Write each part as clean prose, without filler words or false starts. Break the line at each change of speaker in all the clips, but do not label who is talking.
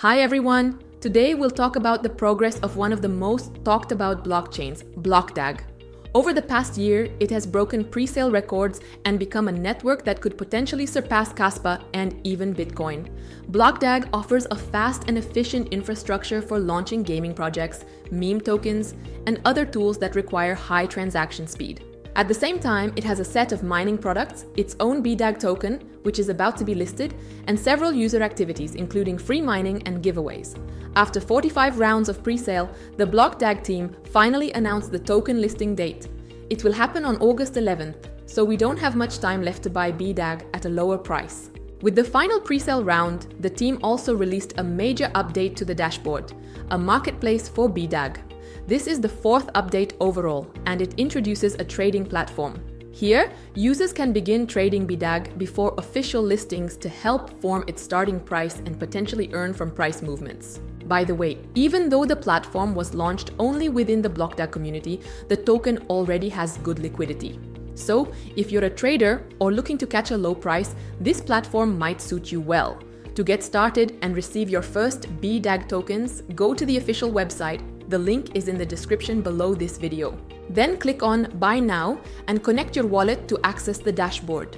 Hi everyone! Today we'll talk about the progress of one of the most talked about blockchains, BDAG. Over the past year, it has broken pre-sale records and become a network that could potentially surpass Caspa and even Bitcoin. BDAG offers a fast and efficient infrastructure for launching gaming projects, meme tokens, and other tools that require high transaction speed. At the same time, it has a set of mining products, its own BDAG token, which is about to be listed, and several user activities, including free mining and giveaways. After 45 rounds of pre-sale, the BDAG team finally announced the token listing date. It will happen on August 11th, so we don't have much time left to buy BDAG at a lower price. With the final pre-sale round, the team also released a major update to the dashboard, a marketplace for BDAG. This is the fourth update overall, and it introduces a trading platform. Here, users can begin trading BDAG before official listings to help form its starting price and potentially earn from price movements. By the way, even though the platform was launched only within the BDAG community, the token already has good liquidity. So, if you're a trader or looking to catch a low price, this platform might suit you well. To get started and receive your first BDAG tokens, go to the official website. The link is in the description below this video. Then click on Buy Now and connect your wallet to access the dashboard.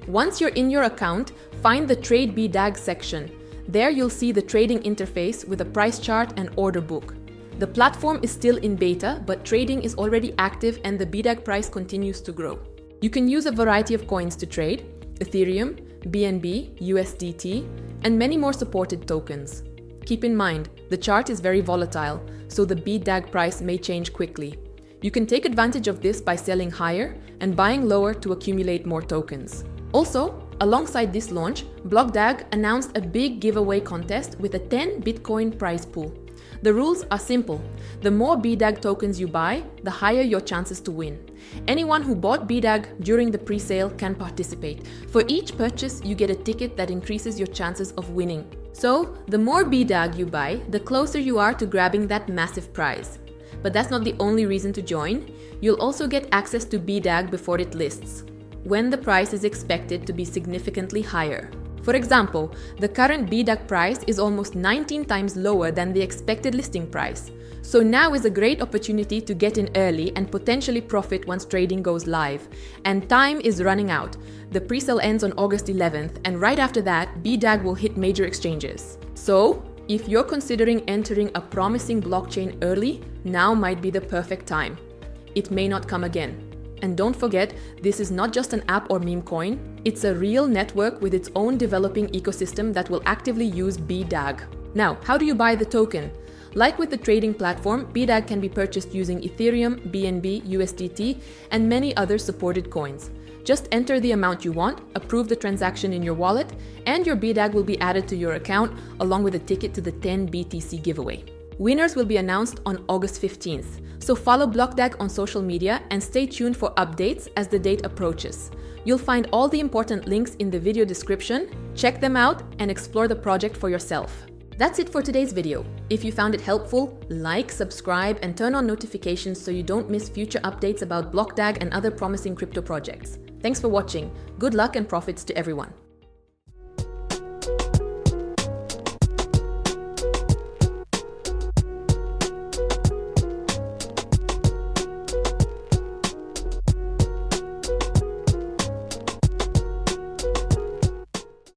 Once you're in your account, find the Trade BDAG section. There you'll see the trading interface with a price chart and order book. The platform is still in beta, but trading is already active and the BDAG price continues to grow. You can use a variety of coins to trade: Ethereum, BNB, USDT, and many more supported tokens. Keep in mind, the chart is very volatile, so the BDAG price may change quickly. You can take advantage of this by selling higher and buying lower to accumulate more tokens. Also, alongside this launch, BDAG announced a big giveaway contest with a 10 Bitcoin prize pool. The rules are simple. The more BDAG tokens you buy, the higher your chances to win. Anyone who bought BDAG during the pre-sale can participate. For each purchase, you get a ticket that increases your chances of winning. So, the more BDAG you buy, the closer you are to grabbing that massive prize. But that's not the only reason to join. You'll also get access to BDAG before it lists, when the price is expected to be significantly higher. For example, the current BDAG price is almost 19 times lower than the expected listing price. So now is a great opportunity to get in early and potentially profit once trading goes live. And time is running out. The pre-sale ends on August 11th, and right after that, BDAG will hit major exchanges. So, if you're considering entering a promising blockchain early, now might be the perfect time. It may not come again. And don't forget, this is not just an app or meme coin, it's a real network with its own developing ecosystem that will actively use BDAG. Now, how do you buy the token? Like with the trading platform, BDAG can be purchased using Ethereum, BNB, USDT, and many other supported coins. Just enter the amount you want, approve the transaction in your wallet, and your BDAG will be added to your account along with a ticket to the 10 BTC giveaway. Winners will be announced on August 15th, so follow BDAG on social media and stay tuned for updates as the date approaches. You'll find all the important links in the video description. Check them out and explore the project for yourself. That's it for today's video. If you found it helpful, like, subscribe, and turn on notifications so you don't miss future updates about BDAG and other promising crypto projects. Thanks for watching. Good luck and profits to everyone.